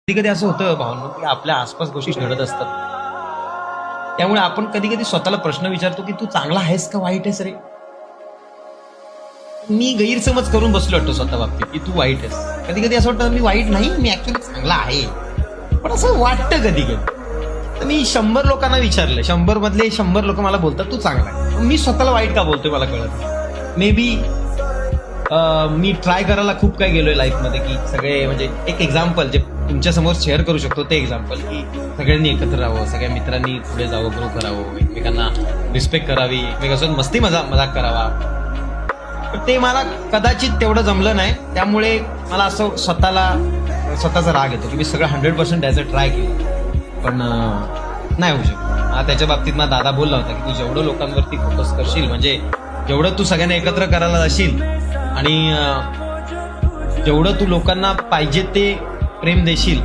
कधी कधी असं होतं भावना की आपल्या आसपास गोष्टी घडत असतात, त्यामुळे आपण कधी कधी स्वतःला प्रश्न विचारतो की तू चांगला आहेस का वाईट आहेस रे. मी गैरसमज करून बसलो वाटतो स्वतः बाबतीत की तू वाईट आहेस. कधी कधी असं वाटतं मी वाईट नाही, मी ऍक्च्युली चांगला आहे, पण असं वाटतं कधी कधी. तर मी 100 लोकांना विचारलं, 100 मधले 100 लोक मला बोलतात तू चांगला आहे. मी स्वतःला वाईट का बोलतोय मला कळत. मे बी मी ट्राय करायला खूप काही गेलोय लाईफमध्ये की सगळे म्हणजे एक एक्झाम्पल जे तुमच्या समोर शेअर करू शकतो ते एक्झाम्पल की सगळ्यांनी एकत्र राहावं, सगळ्या मित्रांनी पुढे जावं, ग्रो करावं, एकमेकांना रिस्पेक्ट करावी, एकमेकांसोबत मस्ती मजाक करावा. पण ते मला कदाचित तेवढं जमलं नाही. त्यामुळे मला असं स्वतःचा राग येतो की मी सगळं 100% द्यायचं ट्राय केलं, पण नाही होऊ शकत. त्याच्या बाबतीत मला दादा बोलला होता की तू जेवढं लोकांवरती फोकस करशील, म्हणजे जेवढं तू सगळ्यांना एकत्र करायला जाशील आणि जेवढं तू लोकांना पाहिजे ते प्रेम देशील,